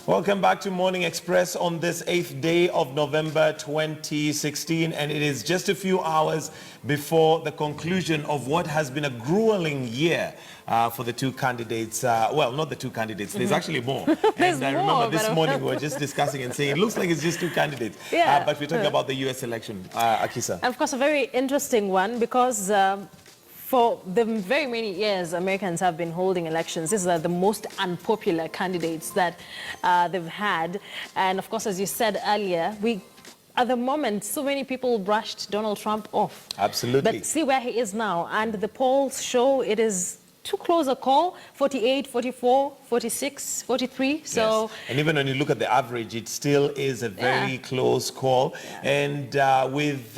Welcome back to Morning Express on this 8th day of November 2016, and it is just a few hours before the conclusion of what has been a grueling year for the two candidates. Well, not the two candidates, there's actually more. There's and I remember this morning we were just discussing and saying it looks like it's just two candidates. Yeah. But we're talking about the US election, Akisa. And of course, a very interesting one because for the very many years Americans have been holding elections, these are the most unpopular candidates that they've had. And of course, as you said earlier, at the moment, so many people brushed Donald Trump off. Absolutely. But see where he is now. And the polls show it is too close a call, 48, 44, 46, 43. So, yes. And even when you look at the average, it still is a very close call. Yeah. And with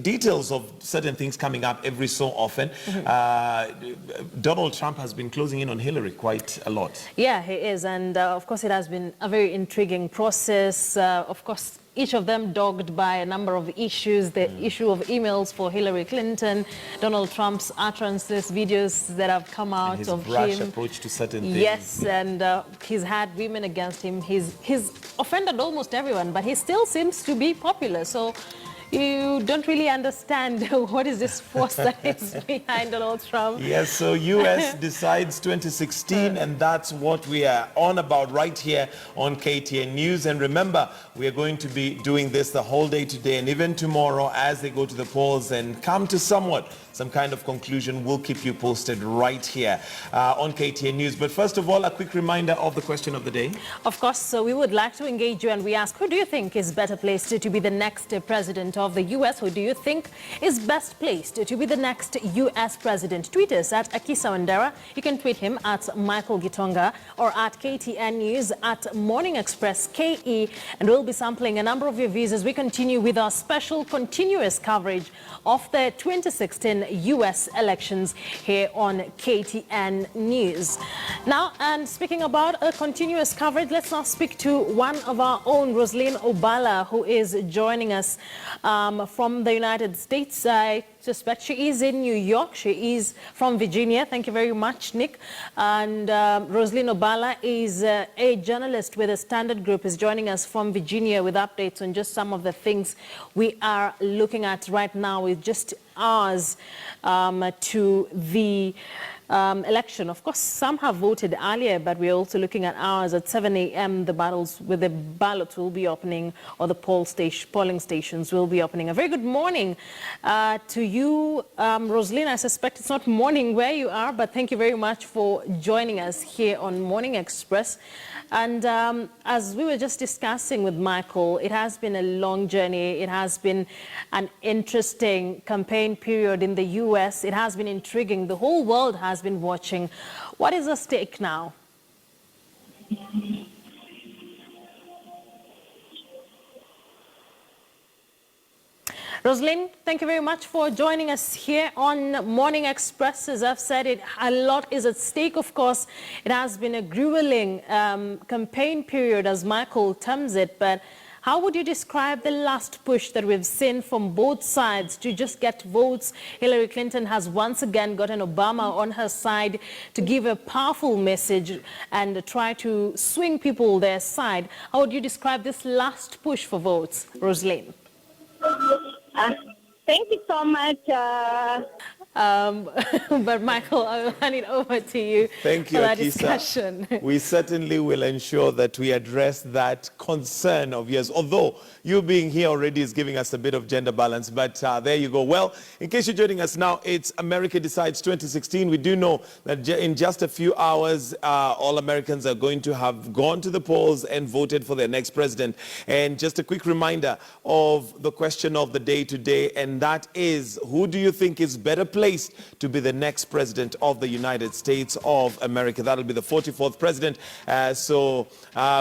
details of certain things coming up every so often, Donald Trump has been closing in on Hillary quite a lot. Yeah, he is. And of course, it has been a very intriguing process. Of course, each of them dogged by a number of issues, the issue of emails for Hillary Clinton, Donald Trump's utterances, videos that have come out his of brash him. Approach to certain things. Yes, and he's had women against him. He's offended almost everyone, but he still seems to be popular. So you don't really understand what is this force that is behind Donald Trump. Yes, so US decides 2016, and that's what we are on about right here on KTN News. And remember, we are going to be doing this the whole day today and even tomorrow as they go to the polls and come to some kind of conclusion. We'll keep you posted right here on KTN News. But first of all, a quick reminder of the question of the day. Of course, so we would like to engage you, and we ask, who do you think is better placed to be the next president of the U.S.? Who do you think is best placed to be the next U.S. president? Tweet us at Akisa Wandera. You can tweet him at Michael Gitonga or at KTN News at Morning Express KE, and we'll be sampling a number of your views as we continue with our special continuous coverage of the 2016 U.S. elections here on KTN News. Now, and speaking about a continuous coverage, let's now speak to one of our own, Roslyn Obala, who is joining us from the United States. I suspect she is in New York. She is from Virginia. Thank you very much, Nick. And Roslyn Obala is a journalist with the Standard Group, is joining us from Virginia with updates on just some of the things we are looking at right now with just hours to the election. Of course, some have voted earlier, but we're also looking at hours at 7 a.m. The ballots will be opening, or the polling stations will be opening. A very good morning to you, Roslyn. I suspect it's not morning where you are, but thank you very much for joining us here on Morning Express. And as we were just discussing with Michael, it has been a long journey. It has been an interesting campaign period in the U.S. It has been intriguing. The whole world has been watching. What is at stake now? Roslyn, thank you very much for joining us here on Morning Express. As I've said, a lot is at stake, of course. It has been a grueling campaign period, as Michael terms it, but how would you describe the last push that we've seen from both sides to just get votes? Hillary Clinton has once again gotten Obama on her side to give a powerful message and try to swing people their side. How would you describe this last push for votes, Roslyn? Thank you so much. But Michael, I'll hand it over to you. Thank you, for that Akisa. discussion. We certainly will ensure that we address that concern of yours, although you being here already is giving us a bit of gender balance, but there you go. Well, in case you're joining us now, it's America Decides 2016. We do know that in just a few hours, all Americans are going to have gone to the polls and voted for their next president. And just a quick reminder of the question of the day today, and that is, who do you think is better placed to be the next president of the United States of America? That'll be the 44th president. So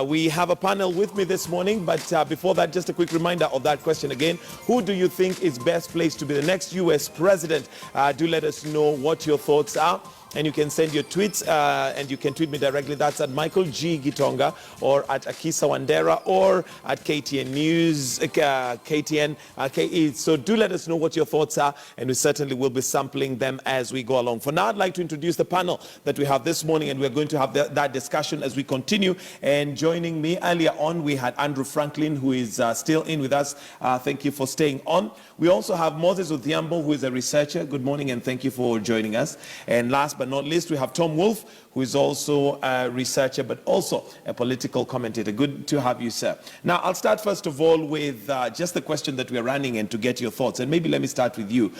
we have a panel with me this morning, but before that, just a quick reminder of that question again. Who do you think is best placed to be the next U.S. president? Do let us know what your thoughts are. and you can send your tweets, and you can tweet me directly. That's at Michael G. Gitonga, or at Akisa Wandera, or at KTN News, KTN KE. So do let us know what your thoughts are, and we certainly will be sampling them as we go along. For now, I'd like to introduce the panel that we have this morning, and we're going to have that discussion as we continue. And joining me earlier on, we had Andrew Franklin, who is still in with us. Thank you for staying on. We also have Moses Odhiambo, who is a researcher. Good morning, and thank you for joining us. And last but not least, we have Tom Wolf, who is also a researcher, but also a political commentator. Good to have you, sir. Now, I'll start first of all with just the question that we're running and to get your thoughts. And maybe let me start with you,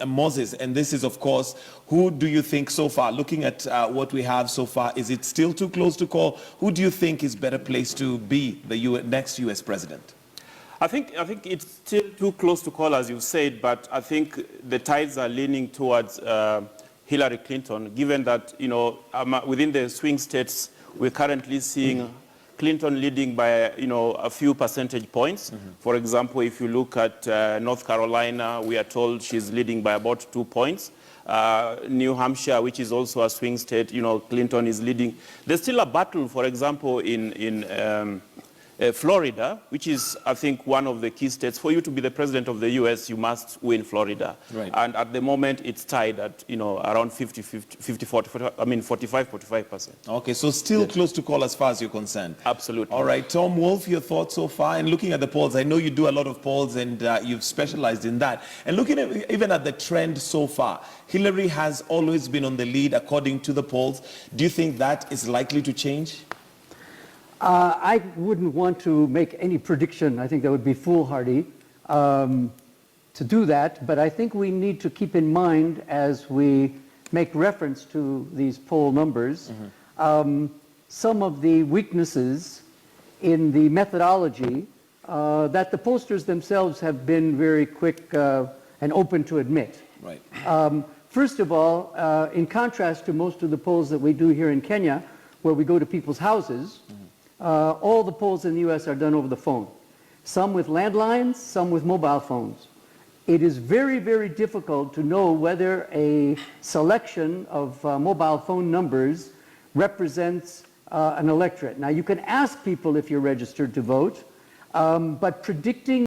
Moses. And this is, of course, who do you think so far, looking at what we have so far, is it still too close to call? Who do you think is better placed to be the next U.S. president? I think it's still too close to call, as you've said, but I think the tides are leaning towards Hillary Clinton, given that, you know, within the swing states, we're currently seeing Clinton leading by, you know, a few percentage points. For example, if you look at North Carolina, we are told she's leading by about 2 points. New Hampshire, which is also a swing state, you know, Clinton is leading. There's still a battle, for example, in Florida, which is, I think, one of the key states. For you to be the president of the U.S., you must win Florida. Right. And at the moment, it's tied at, you know, around 45%. Okay, so still close to call as far as you're concerned. Absolutely. All right, Tom Wolf, your thoughts so far? And looking at the polls, I know you do a lot of polls, and you've specialized in that. And looking at, even at the trend so far, Hillary has always been on the lead according to the polls. Do you think that is likely to change? I wouldn't want to make any prediction. I think that would be foolhardy to do that. But I think we need to keep in mind, as we make reference to these poll numbers, some of the weaknesses in the methodology that the pollsters themselves have been very quick and open to admit. Right. First of all, in contrast to most of the polls that we do here in Kenya, where we go to people's houses, all the polls in the U.S. are done over the phone. Some with landlines, some with mobile phones. It is very, very difficult to know whether a selection of mobile phone numbers represents an electorate. Now, you can ask people if you're registered to vote, but predicting